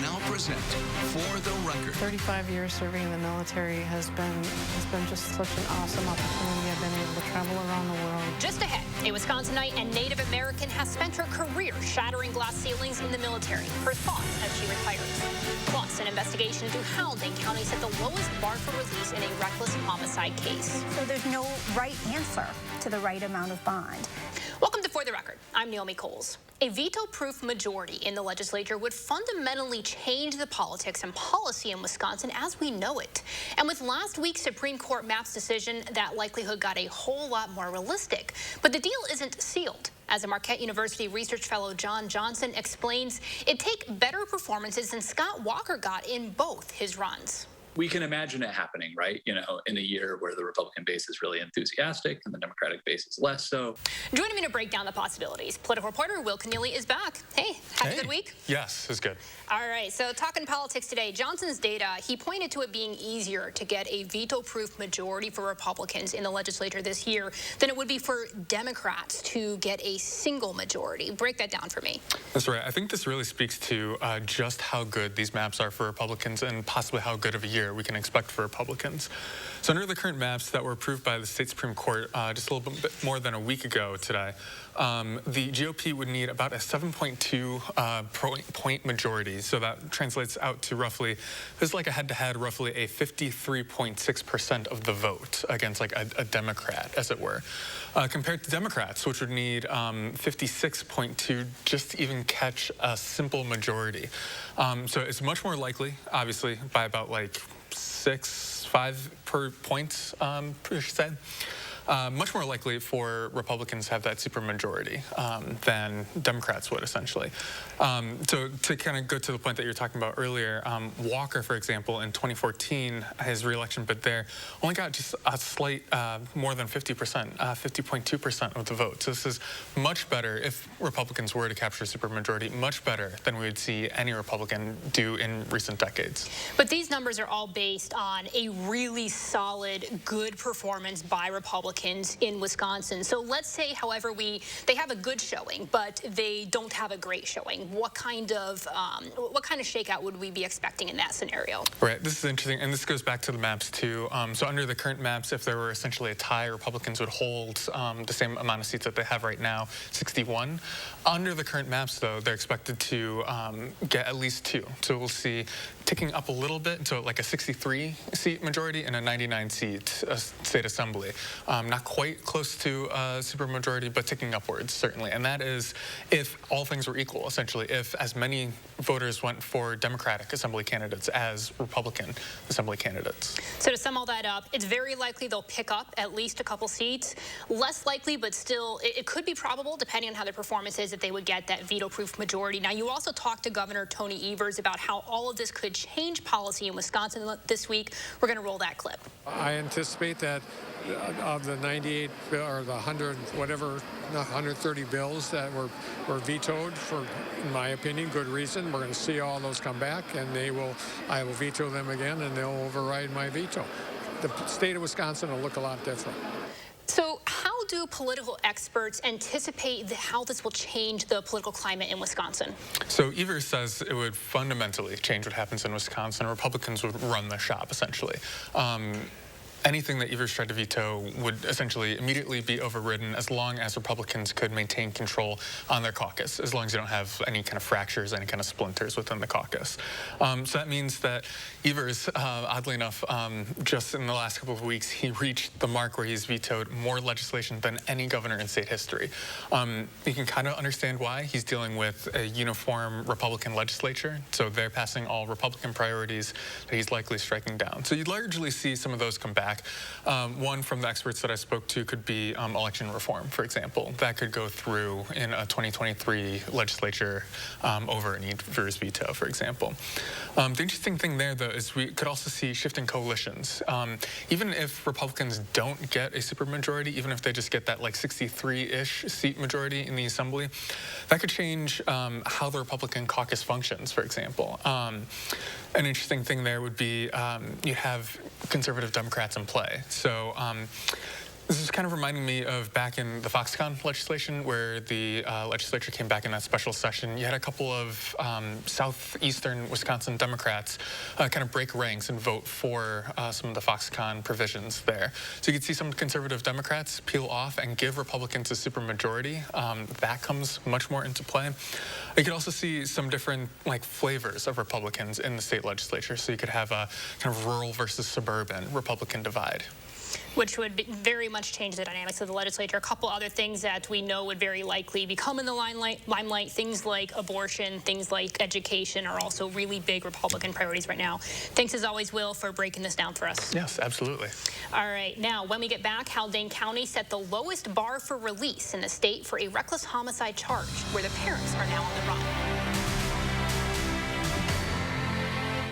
now present For the Record. 35 years serving in the military has been just such an awesome opportunity. I've been able to travel around the world. Just ahead, a Wisconsinite and Native American has spent her career shattering glass ceilings in the military. Her thoughts as she retires. Plus, an investigation into how Dane County set the lowest bar for release in a reckless homicide case. So there's no right answer to the right amount of bond. Welcome to For the Record. I'm Naomi Coles. A veto-proof majority in the legislature would fundamentally change the politics and policy in Wisconsin as we know it. And with last week's Supreme Court maps decision, that likelihood got a whole lot more realistic. But the deal isn't sealed. As a Marquette University research fellow John Johnson explains, it'd take better performances than Scott Walker got in both his runs. We can imagine it happening, right? In a year where the Republican base is really enthusiastic and the Democratic base is less so. Joining me to break down the possibilities, political reporter Will Keneally is back. Hey, have a good week? Yes, it's good. All right, so talking politics today, Johnson's data, he pointed to it being easier to get a veto-proof majority for Republicans in the legislature this year than it would be for Democrats to get a single majority. Break that down for me. That's right. I think this really speaks to just how good these maps are for Republicans and possibly how good of a year we can expect for Republicans. So under the current maps that were approved by the state Supreme Court just a little bit more than a week ago today, the GOP would need about a 7.2 point majority. So that translates out to roughly, this is like a head-to-head, roughly a 53.6% of the vote against like a Democrat, as it were. Compared to Democrats, which would need 56.2 just to even catch a simple majority. So it's much more likely, obviously, by about like 5 per point, per se. Much more likely for Republicans to have that supermajority than Democrats would, essentially. So to kind of go to the point that you were talking about earlier, Walker, for example, in 2014, his re-election bid there only got just a slight more than 50%, 50.2% of the vote. So this is much better if Republicans were to capture a supermajority, much better than we would see any Republican do in recent decades. But these numbers are all based on a really solid, good performance by Republicans in Wisconsin. So let's say, however, they have a good showing, but they don't have a great showing. What kind of shakeout would we be expecting in that scenario? Right. This is interesting, and this goes back to the maps too. So under the current maps, if there were essentially a tie, Republicans would hold the same amount of seats that they have right now, 61. Under the current maps, though, they're expected to get at least 2. So we'll see ticking up a little bit, so like a 63-seat majority and a 99-seat state assembly. Not quite close to a supermajority, but ticking upwards, certainly. And that is if all things were equal, essentially, if as many voters went for Democratic assembly candidates as Republican assembly candidates. So to sum all that up, it's very likely they'll pick up at least a couple seats. Less likely, but still, it could be probable, depending on how their performance is, that they would get that veto-proof majority. Now, you also talked to Governor Tony Evers about how all of this could change policy in Wisconsin this week. We're going to roll that clip. I anticipate that of the 98 or the 100, whatever, 130 bills that were vetoed for, in my opinion, good reason, we're going to see all those come back, and I will veto them again, and they'll override my veto. The state of Wisconsin will look a lot different. So how do political experts anticipate how this will change the political climate in Wisconsin? So Evers says it would fundamentally change what happens in Wisconsin. Republicans would run the shop, essentially. Anything that Evers tried to veto would essentially immediately be overridden as long as Republicans could maintain control on their caucus, as long as you don't have any kind of fractures, any kind of splinters within the caucus. So that means that Evers, oddly enough, just in the last couple of weeks, he reached the mark where he's vetoed more legislation than any governor in state history. You can kind of understand why. He's dealing with a uniform Republican legislature, so they're passing all Republican priorities that he's likely striking down. So you'd largely see some of those come back. One from the experts that I spoke to could be election reform, for example. That could go through in a 2023 legislature over an Evers veto, for example. The interesting thing there, though, is we could also see shifting coalitions. Even if Republicans don't get a supermajority, even if they just get that like 63-ish seat majority in the assembly, that could change how the Republican caucus functions, for example. An interesting thing there would be you have conservative Democrats in play. So This is kind of reminding me of back in the Foxconn legislation, where the legislature came back in that special session. You had a couple of southeastern Wisconsin Democrats kind of break ranks and vote for some of the Foxconn provisions there. So you could see some conservative Democrats peel off and give Republicans a supermajority. That comes much more into play. You could also see some different flavors of Republicans in the state legislature. So you could have a kind of rural versus suburban Republican divide, which would very much change the dynamics of the legislature. A couple other things that we know would very likely become in the limelight, things like abortion, things like education are also really big Republican priorities right now. Thanks as always, Will, for breaking this down for us. Yes, absolutely. All right, now when we get back, Haldane County set the lowest bar for release in the state for a reckless homicide charge, where the parents are now on the run.